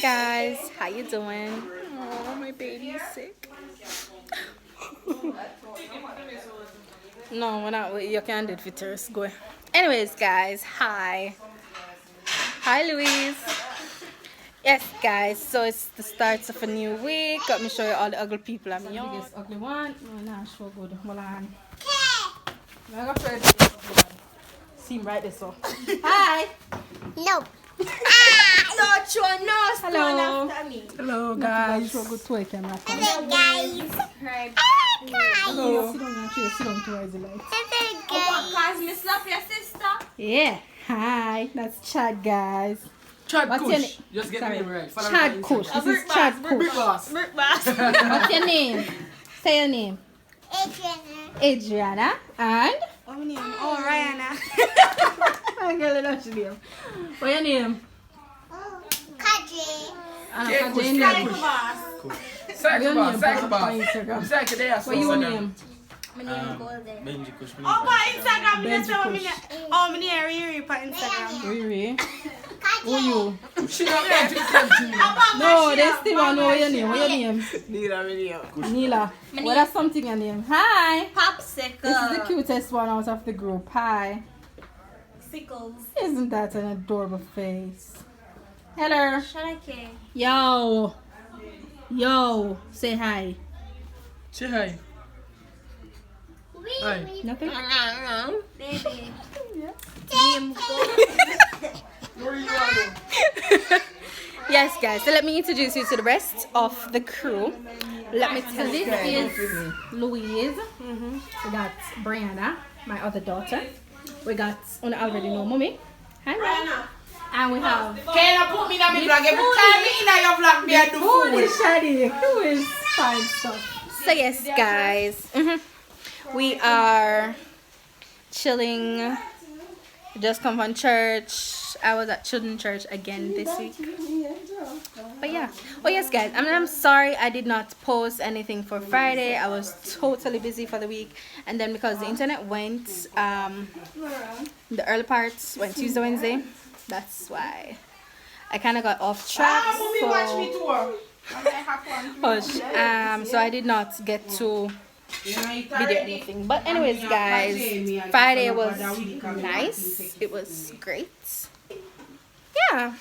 guys, how you doing? Oh, my baby's sick. No, we're not. You can't do it for tourists. Go ahead. Anyways, guys, hi. Hi, Louise. Yes, guys, so it's the start of a new week. Let me show you all the ugly people I'm young. The biggest ugly one. No, nah, show good. Hold on. I'm going to show you the biggest ugly one. See him right there, so. Hi. No. Hello. Hello, guys. Show good toy camera. Hello, guys. Hello. Sit down and sit down towards the light. Hello, guys. Cause me slap your sister. Yeah. Hi. That's Chad, guys. Chad What's your Kush. name? Just get Sorry. the name right. Follow me Chad on Kush. Instagram. This is Chad Kush. Boss. What's your name? Say your name. Adriana. And? Oh, Rihanna. I got it out your name. What's your name? Kadri. Psycho boss. Psycho boss. Instagram. Psycho there. What's your name? My name Golden. Benji Kush. Oh, my Instagram. Benji Kush. Oh, me near Riri on Instagram. Riri. Who you? She not there to send to me. No, they still want to know your name. What's your name? Nila video. Neela. Well, that's something your name. Hi. Popsicle. This is the cutest one out of the group. Hi. Sickles. Isn't that an adorable face? Hello. Shakay. Yo. Yo. Say hi. Say hi. Hi. Nothing? Baby. Yes, guys. So let me introduce you to the rest of the crew. Let me tell you. This is Louise. We got Brianna, my other daughter. We got, I already know, Mommy. Hi, Mom. And we have Can I put me in my vlog? Every time me in your vlog, me I do Foodie food. Shady, who is fine stuff. So yes, guys, we are chilling. Just come from church. I was at children's church again this week. But yeah. Oh yes, guys. I'm sorry I did not post anything for Friday. I was totally busy for the week, and then because the internet went, the early parts went Tuesday, Wednesday. That's why I kind of got off track. So I did not get to video anything. But anyways, guys, Friday was nice. It was great. Yeah.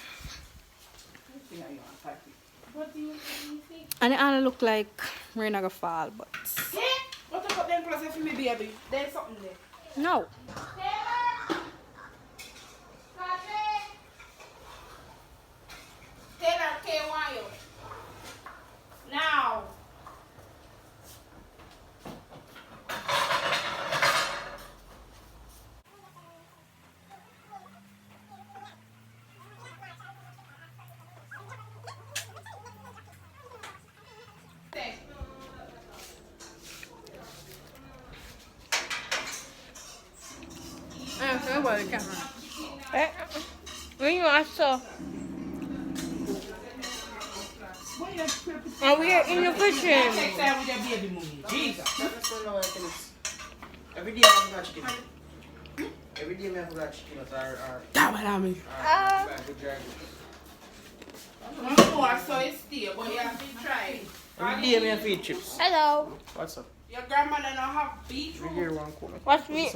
And it all look like we're not gonna fall, but What about them plus if me baby? There's something there. no. Taylor K. Wyo. Now. When you are so And we are in the kitchen. Next time with your baby mommy. Jesus. Every day I have chicken. Every day I have chicken or damn it, I mean. More so it's still, but you have to try. Every day I feed chips. hello. What's up? Your grandmother don't have beetroot. We get one corner. What's me?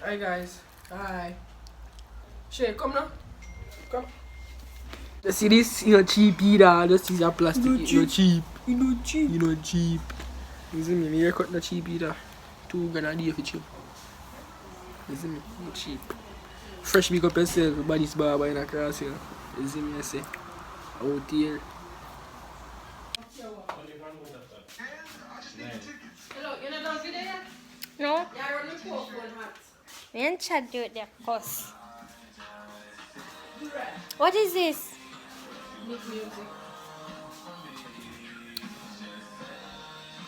Hi guys. Hi. Shay, come now. Come. Just see this, you're cheap either. Just use a plastic. You're cheap. You know cheap. You know cheap. You see me? Me cut no cheap either. $2 a day for cheap. You see me? You cheap. Fresh make up yourself. Body's barber in a cross here. You see me? I say. Out here. No. Me and Chad do it there, of course. What is this?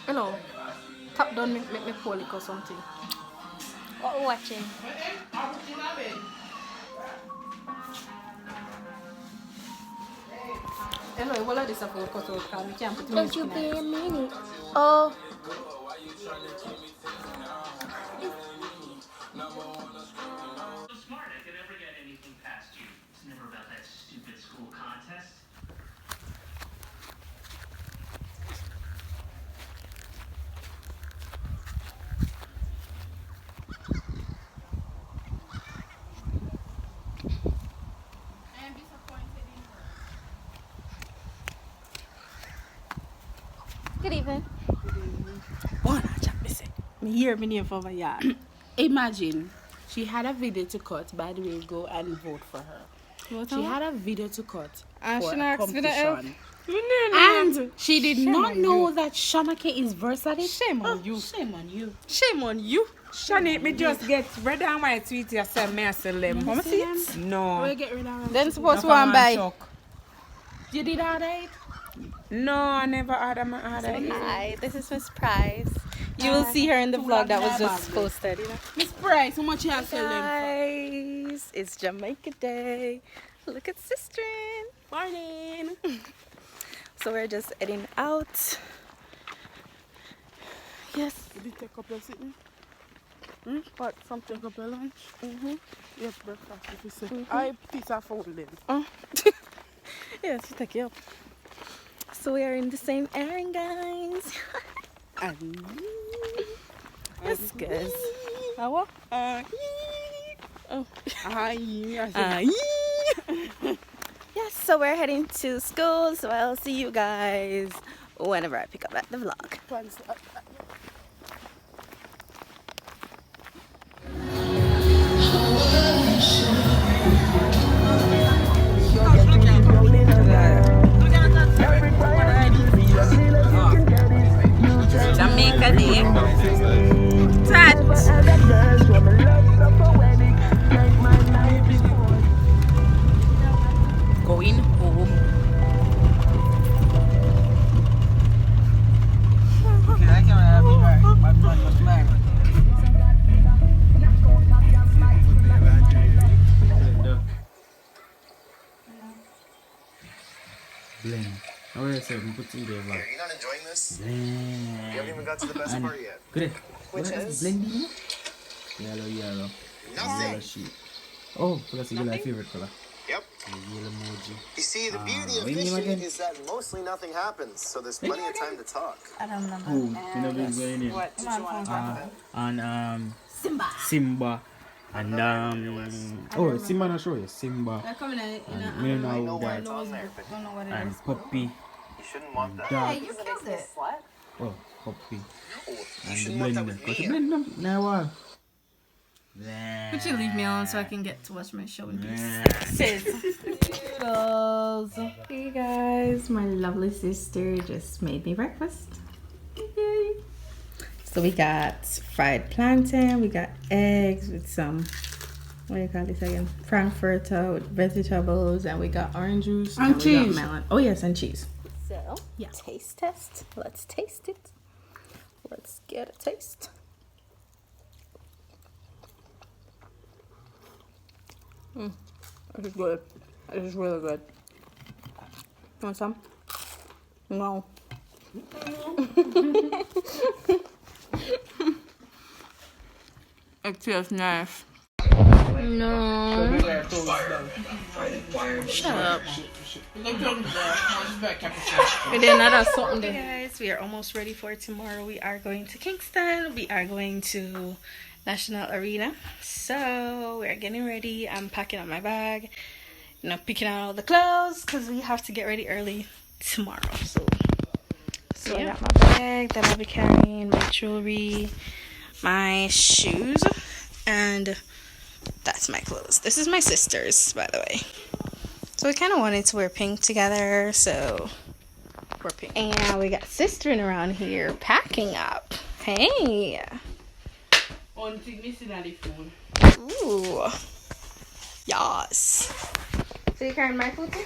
Hello. Tap down make me pull it or something. What we watching? Hello, what are this for cut out? Because we can't put Don't you be a minute. Oh. Smart, I could never get anything past you. It's never about that stupid school contest. Good evening. One, I chat me say. Me hear me name for my yard. Imagine, she had a video to cut. By the way, go and vote for her. She had a video to cut for a competition. And she did not know that Shakay is versatile. Shame on you. Shame on you. Shame on you. Shani, me just get red and white sweet yourself, me I sell them. Want me see it? No. Where you get rid of them? Then suppose one buy. You did order it? No, I never order my order. Hi, this is Miss Price. You will see her in the vlog that was just posted. Miss Price, how much you have sell them Guys, it's Jamaica Day. Look at sister. Morning. So we're just heading out. Yes. Did you take up your sitting? What? Something. Take up your lunch? Yes, breakfast if you say. I piece of food then. Yes, you take it up. So we are in the same errand, guys. Yes, guys. What? Yes, so we're heading to school, so I'll see you guys whenever I pick up at the vlog. Jamaica Day. Going home. Blend. Oh, yeah, so we put it there. You're not enjoying this? Blend. You haven't even got to the best part yet. Good. Which is? Blending. Yellow, yellow. Nothing. Yellow sheet. Oh, that's my favorite color. Yep. Yellow emoji. You see, the beauty of wait, name fishing again? is that mostly nothing happens, so there's plenty of time to talk. Who? You know who's going in? What did you want to talk about? And Simba. And oh, Simba not sure you. Simba. They're coming in And me know that. on there, but don't know what it And is. Puppy. you shouldn't want that. Dog. You killed it. Oh, Puppy. No, you And shouldn't want that blender. with Got to me. blend them. Now what? Could you leave me alone so I can get to watch my show in peace? Sis. Hey guys, my lovely sister just made me breakfast. Yay. So we got fried plantain, we got eggs with some, what do you call this again? Frankfurter with vegetables, and we got orange juice. And we cheese. got melon. Oh yes, and cheese. So, Yeah. Taste test. Let's taste it. Let's get a taste. This is good. This is really good. Want some? No. It feels nice. No. Shut up. We did not have something there. Hey guys, we are almost ready for tomorrow. We are going to Kingston. We are going to National Arena. So we are getting ready. I'm packing up my bag. You know, picking out all the clothes because we have to get ready early tomorrow. So yeah. I got my bag that I'll be carrying, my jewelry, my shoes, and that's my clothes. This is my sister's, by the way. So we kind of wanted to wear pink together, so we're pink. And we got sistering around here packing up. Hey. One thing missing on the phone. Ooh. Yes. So you carrying my food too?